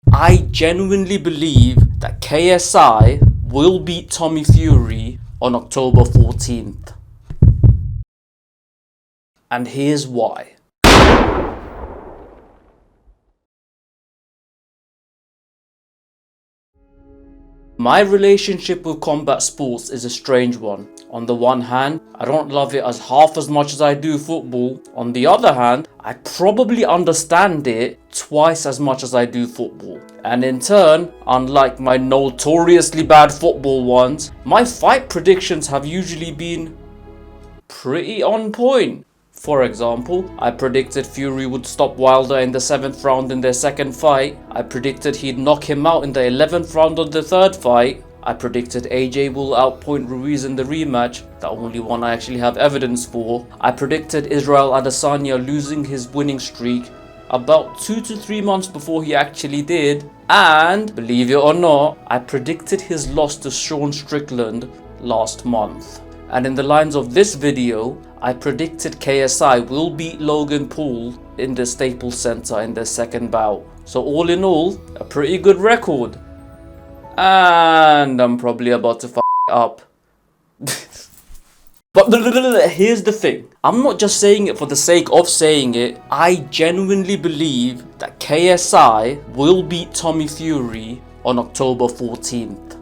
I genuinely believe that KSI will beat Tommy Fury on October 14th. And here's why. My relationship with combat sports is a strange one. On the one hand, I don't love it half as much as I do football. On the other hand, I probably understand it twice as much as I do football. And in turn, unlike my notoriously bad football ones, my fight predictions have usually been pretty on point. For example, I predicted Fury would stop Wilder in the 7th round in their second fight. I predicted he'd knock him out in the 11th round of the third fight. I predicted AJ will outpoint Ruiz in the rematch, the only one I actually have evidence for. I predicted Israel Adesanya losing his winning streak about 2 to 3 months before he actually did. And, believe it or not, I predicted his loss to Sean Strickland last month. And in the lines of this video, I predicted KSI will beat Logan Paul in the Staples Center in their second bout. So all in all, a pretty good record. And I'm probably about to f up. But here's the thing. I'm not just saying it for the sake of saying it. I genuinely believe that KSI will beat Tommy Fury on October 14th.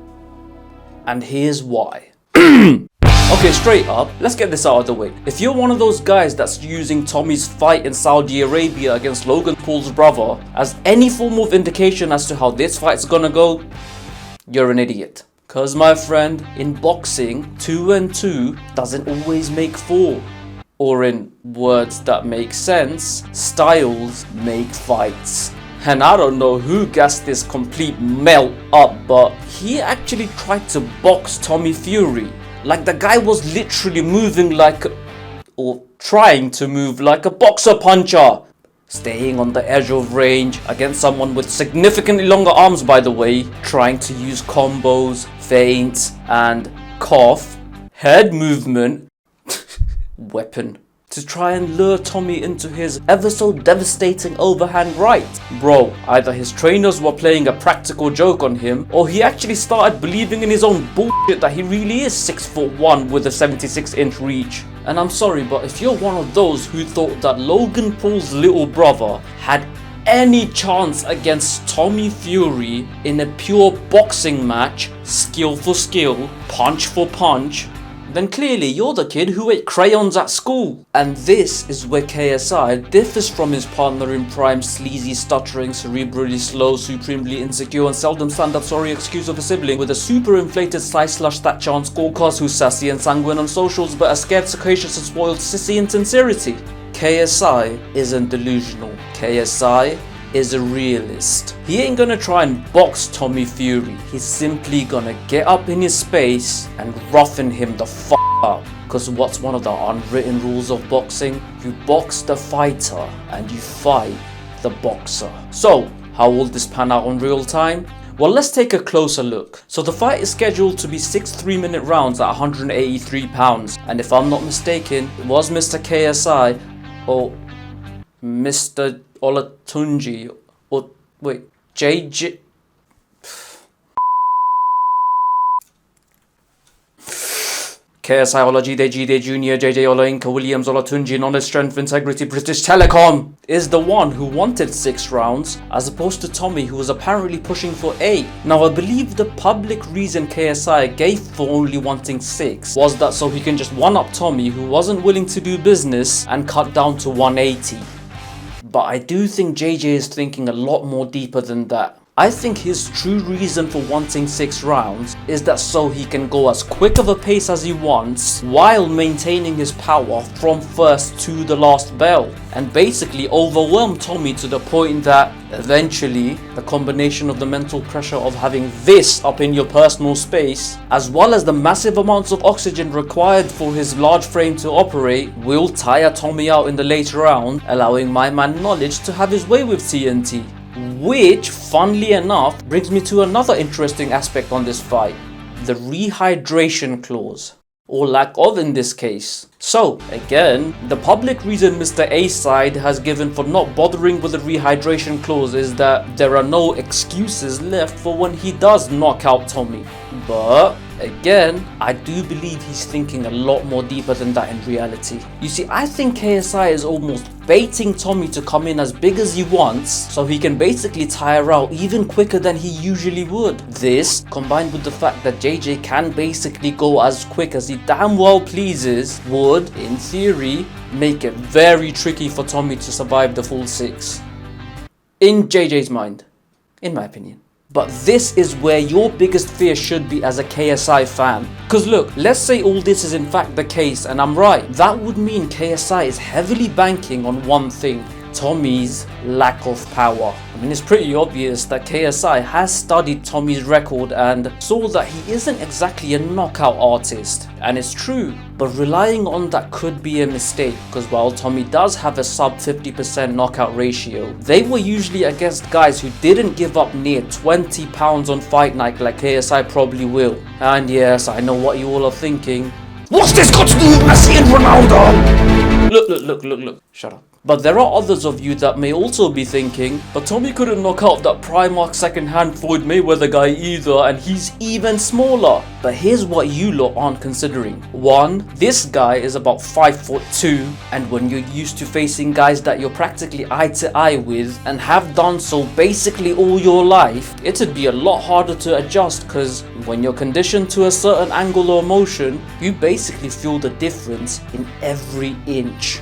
And here's why. Okay, straight up, let's get this out of the way. If you're one of those guys that's using Tommy's fight in Saudi Arabia against Logan Paul's brother as any form of indication as to how this fight's gonna go, you're an idiot. Cause my friend, in boxing, 2 and 2 doesn't always make 4. Or in words that make sense, styles make fights. And I don't know who gassed this complete melt up, but he actually tried to box Tommy Fury. Like the guy was literally moving like, or trying to move like a boxer puncher. Staying on the edge of range against someone with significantly longer arms, by the way. Trying to use combos, feints, and cough, head movement, weapon. To try and lure Tommy into his ever so devastating overhand right. Bro, either his trainers were playing a practical joke on him, or he actually started believing in his own bullshit that he really is 6'1" with a 76-inch reach. And I'm sorry, but if you're one of those who thought that Logan Paul's little brother had any chance against Tommy Fury in a pure boxing match, skill for skill, punch for punch, then clearly you're the kid who ate crayons at school. And this is where KSI differs from his partner in crime, sleazy, stuttering, cerebrally slow, supremely insecure, and seldom stand-up sorry excuse of a sibling with a super inflated size/stat chance scorecard who's sassy and sanguine on socials but a scared, sagacious, and spoiled sissy in sincerity. KSI isn't delusional. KSI is a realist. He ain't gonna try and box Tommy Fury. He's simply gonna get up in his space and roughen him the f up. Cause what's one of the unwritten rules of boxing? You box the fighter and you fight the boxer. So, how will this pan out in real time? Well, let's take a closer look. So the fight is scheduled to be 6 3-minute rounds at 183 pounds. And if I'm not mistaken, it was Mr. KSI or Mr. Olatunji, or wait, JJ. KSI Olajide Jide Jr. JJ Ola Inca Williams Olatunji, knowledge, strength, integrity, British Telecom, is the one who wanted 6 rounds as opposed to Tommy, who was apparently pushing for 8. Now I believe the public reason KSI gave for only wanting 6 was that so he can just one-up Tommy, who wasn't willing to do business, and cut down to 180. But I do think JJ is thinking a lot more deeper than that. I think his true reason for wanting 6 rounds is that so he can go as quick of a pace as he wants while maintaining his power from first to the last bell, and basically overwhelm Tommy to the point that eventually the combination of the mental pressure of having this up in your personal space as well as the massive amounts of oxygen required for his large frame to operate will tire Tommy out in the later round, allowing my man Knowledge to have his way with TNT. Which, funnily enough, brings me to another interesting aspect on this fight, the rehydration clause, or lack of in this case. So, again, the public reason Mr. A side has given for not bothering with the rehydration clause is that there are no excuses left for when he does knock out Tommy. But again, I do believe he's thinking a lot more deeper than that in reality. You see, I think KSI is almost baiting Tommy to come in as big as he wants, so he can basically tire out even quicker than he usually would. This, combined with the fact that JJ can basically go as quick as he damn well pleases, would, in theory, make it very tricky for Tommy to survive the full 6. In JJ's mind, in my opinion. But this is where your biggest fear should be as a KSI fan. Cause look, let's say all this is in fact the case and I'm right. That would mean KSI is heavily banking on one thing: Tommy's lack of power. I mean, it's pretty obvious that KSI has studied Tommy's record and saw that he isn't exactly a knockout artist. And it's true, but relying on that could be a mistake, because while Tommy does have a sub 50% knockout ratio, they were usually against guys who didn't give up near 20 pounds on fight night like KSI probably will. And yes, I know what you all are thinking. What's this got to do with Messi and Ronaldo? Look, shut up. But there are others of you that may also be thinking, but Tommy couldn't knock out that Primark second-hand Floyd Mayweather guy either, and he's even smaller. But here's what you lot aren't considering. 1, this guy is about 5'2", and when you're used to facing guys that you're practically eye to eye with and have done so basically all your life, it'd be a lot harder to adjust, because when you're conditioned to a certain angle or motion, you basically feel the difference in every inch.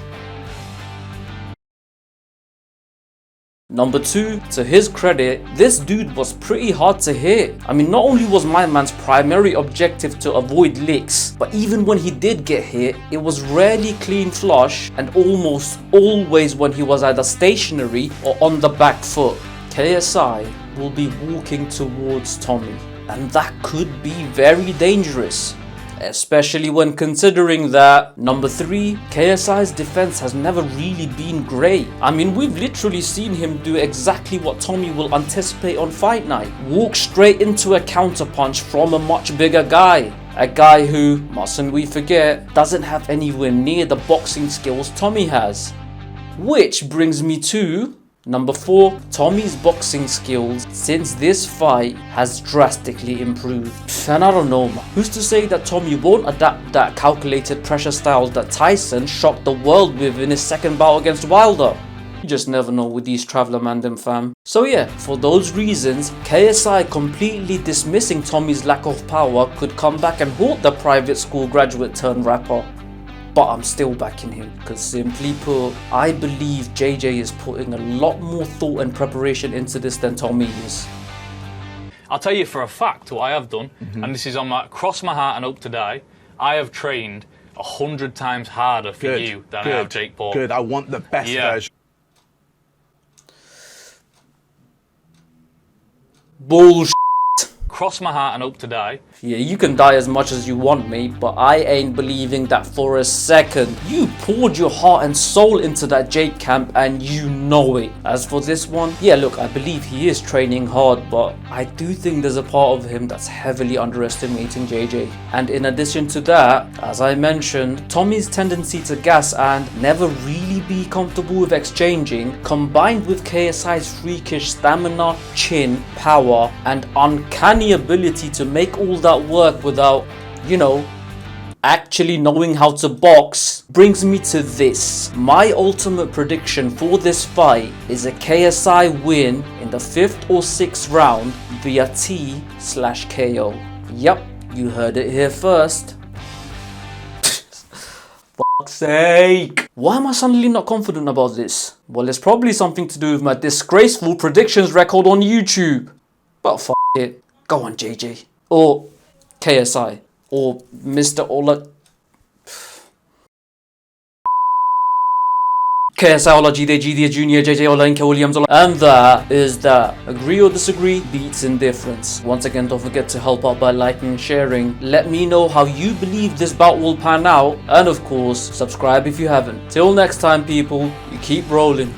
Number 2, to his credit, this dude was pretty hard to hit. I mean, not only was my man's primary objective to avoid licks, but even when he did get hit, it was rarely clean flush and almost always when he was either stationary or on the back foot. KSI will be walking towards Tommy, and that could be very dangerous. Especially when considering that, number 3, KSI's defense has never really been great. I mean, we've literally seen him do exactly what Tommy will anticipate on fight night. Walk straight into a counterpunch from a much bigger guy. A guy who, mustn't we forget, doesn't have anywhere near the boxing skills Tommy has. Which brings me to number 4, Tommy's boxing skills since this fight has drastically improved. And I don't know, man, who's to say that Tommy won't adapt that calculated pressure style that Tyson shocked the world with in his second bout against Wilder? You just never know with these traveller mandem fam. So yeah, for those reasons, KSI completely dismissing Tommy's lack of power could come back and haunt the private school graduate turned rapper. But I'm still backing him, because simply put, I believe JJ is putting a lot more thought and preparation into this than Tommy is. I'll tell you for a fact what I have done, and this is on my cross my heart and hope today. I have trained 100 times harder for you than I have Jake Paul. Good, I want the best version. Bullshit. Cross my heart and hope today. Yeah, you can die as much as you want, mate, but I ain't believing that for a second. You poured your heart and soul into that Jake camp and you know it. As for this one, yeah, look, I believe he is training hard, but I do think there's a part of him that's heavily underestimating JJ. And in addition to that, as I mentioned, Tommy's tendency to gas and never really be comfortable with exchanging, combined with KSI's freakish stamina, chin, power, and uncanny ability to make all that work without, you know, actually knowing how to box, brings me to this. My ultimate prediction for this fight is a KSI win in the 5th or 6th round via T/KO. Yep, you heard it here first. Fuck's sake. Why am I suddenly not confident about this? Well, it's probably something to do with my disgraceful predictions record on YouTube. But fuck it. Go on, JJ. Or KSI. Or Mr. Ola. KSI Ola GD Junior JJ Ola Inke Williams Ola. And that is that. Agree or disagree beats indifference. Once again, don't forget to help out by liking and sharing. Let me know how you believe this bout will pan out. And of course, subscribe if you haven't. Till next time, people, you keep rolling.